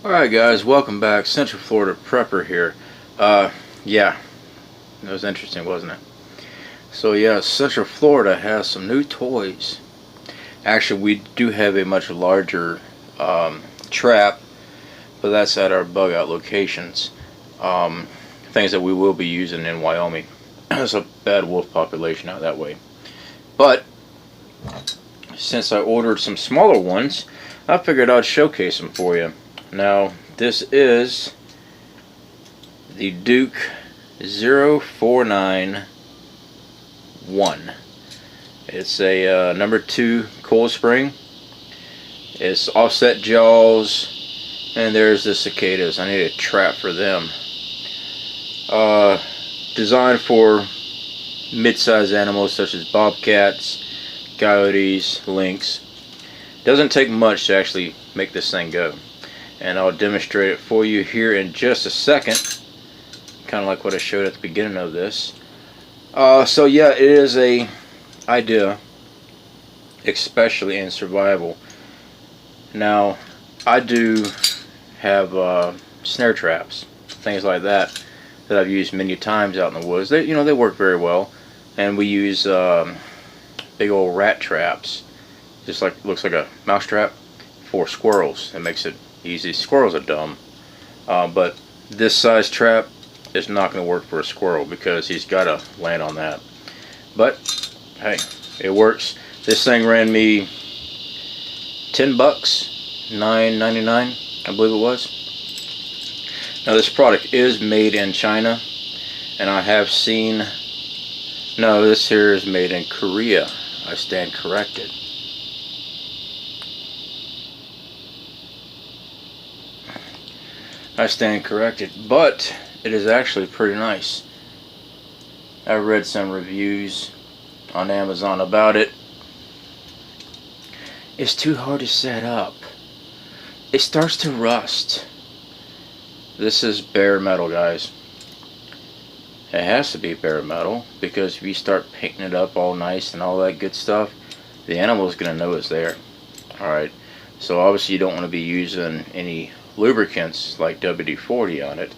Alright guys, welcome back. Central Florida Prepper here. Yeah, that was interesting, wasn't it? So yeah, Central Florida has some new toys. Actually, we do have a much larger trap, but that's at our bug out locations. Things that we will be using in Wyoming. There's a bad wolf population out that way. But since I ordered some smaller ones, I figured I'd showcase them for you. Now, this is the Duke 0491. It's a number 2 coil spring. It's offset jaws, and there's the cicadas. I need a trap for them. Designed for mid-sized animals such as bobcats, coyotes, lynx. Doesn't take much to actually make this thing go, and I'll demonstrate it for you here in just a second, kind of like what I showed at the beginning of this. So yeah, it is a idea, especially in survival. Now, I do have snare traps, things like that I've used many times out in the woods. They work very well, and we use big old rat traps, just like looks like a mouse trap for squirrels. It makes it easy. Squirrels are dumb, but this size trap is not going to work for a squirrel because he's got to land on that. But hey, it works. This thing ran me $10, $9.99, I believe it was. Now this product is made in China, and I have seen, no, this here is made in Korea. I stand corrected. But it is actually pretty nice. I read some reviews on Amazon about it. It's too hard to set up. It starts to rust. This is bare metal, guys. It has to be bare metal, because if you start painting it up all nice and all that good stuff, the animal is going to know it's there. Alright, so obviously you don't want to be using any lubricants like WD-40 on it,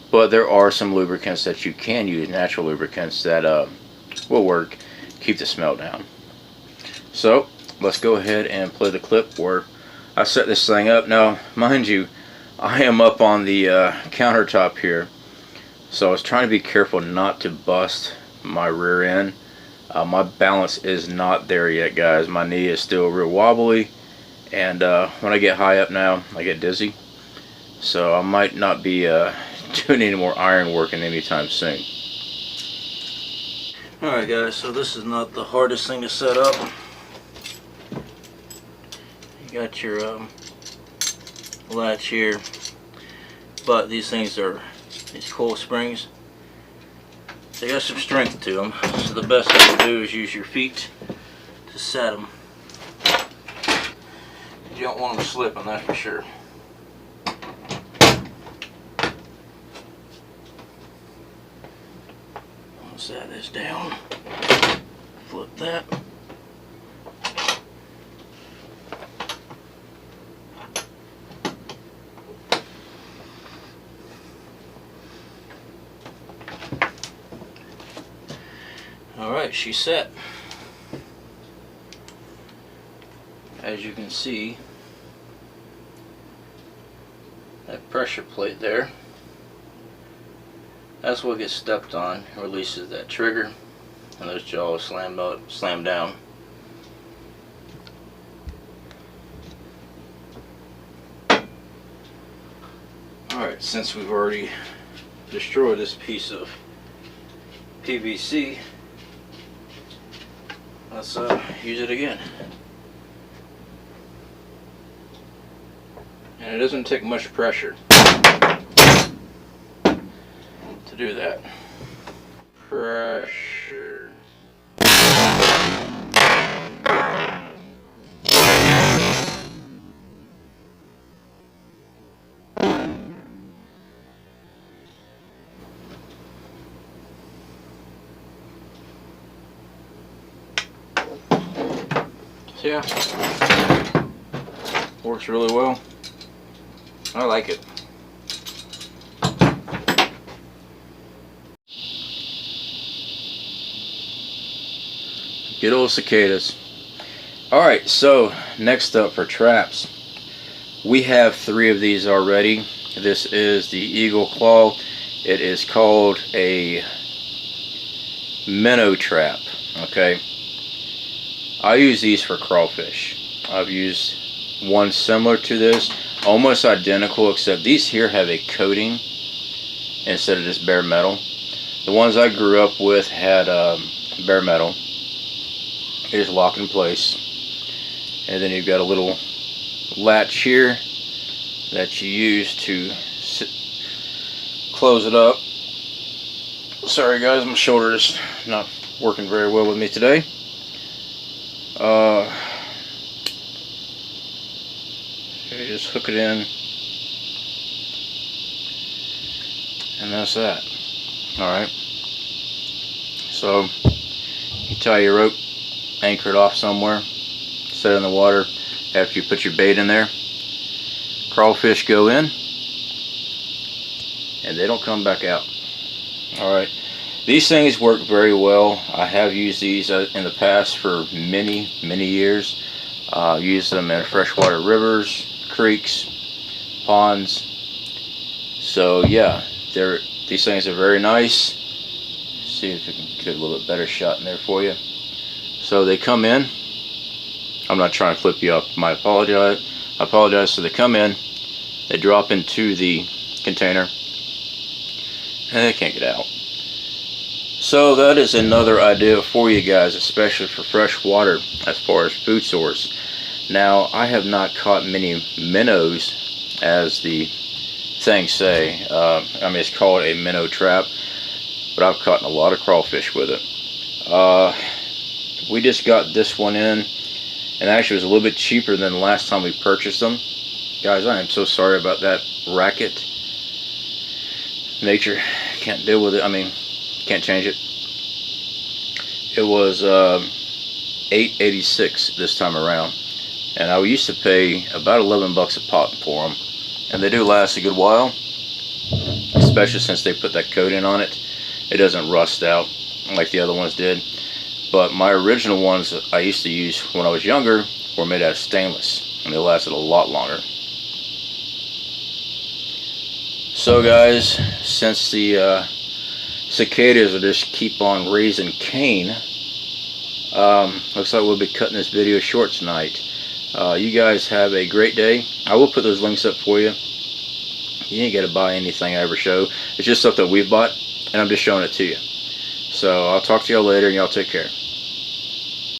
but there are some lubricants that you can use, natural lubricants that will work, keep the smell down. So let's go ahead and play the clip where I set this thing up. Now mind you, I am up on the countertop here, so I was trying to be careful not to bust my rear end. My balance is not there yet, guys. My knee is still real wobbly, and when I get high up now, I get dizzy. So I might not be doing any more iron working anytime soon. Alright guys, so this is not the hardest thing to set up. You got your latch here, but these things are these coil springs. They got some strength to them, so the best thing to do is use your feet to set them. You don't want them slipping, that's for sure. Set this down, flip that. Alright, she's set. As you can see, that pressure plate there, that's what gets stepped on, releases that trigger, and those jaws slam down. Alright, since we've already destroyed this piece of PVC, let's use it again. And it doesn't take much pressure to do that. Pressure. So yeah, works really well. I like it. Good old cicadas. Alright, so next up for traps. We have 3 of these already. This is the Eagle Claw. It is called a minnow trap. Okay. I use these for crawfish. I've used one similar to this, almost identical, except these here have a coating instead of just bare metal. The ones I grew up with had bare metal. It is locked in place, and then you've got a little latch here that you use to close it up. Sorry guys, my shoulder is not working very well with me today. You just hook it in, and that's that. Alright, so you tie your rope, anchor it off somewhere, set it in the water. After you put your bait in there, crawfish go in and they don't come back out. Alright, these things work very well. I have used these in the past for many years. Used them in freshwater rivers, creeks, ponds. So yeah, these things are very nice. See if we can get a little bit better shot in there for you. So they come in. I'm not trying to flip you up. I apologize. So they come in, they drop into the container, and they can't get out. So that is another idea for you guys, especially for fresh water as far as food source. Now, I have not caught many minnows, as the things say. I mean, it's called a minnow trap, but I've caught a lot of crawfish with it. We just got this one in, and actually it was a little bit cheaper than the last time we purchased them. Guys, I am so sorry about that racket. Nature can't deal with it. I mean, can't change it. It was $8.86 this time around, and I used to pay about 11 bucks a pop for them, and they do last a good while, especially since they put that coating on it. It doesn't rust out like the other ones did. But my original ones that I used to use when I was younger were made out of stainless, and they lasted a lot longer. So guys, since the cicadas will just keep on raising Cain, looks like we'll be cutting this video short tonight. You guys have a great day. I will put those links up for you. You ain't got to buy anything I ever show. It's just stuff that we've bought, and I'm just showing it to you. So I'll talk to y'all later, and y'all take care.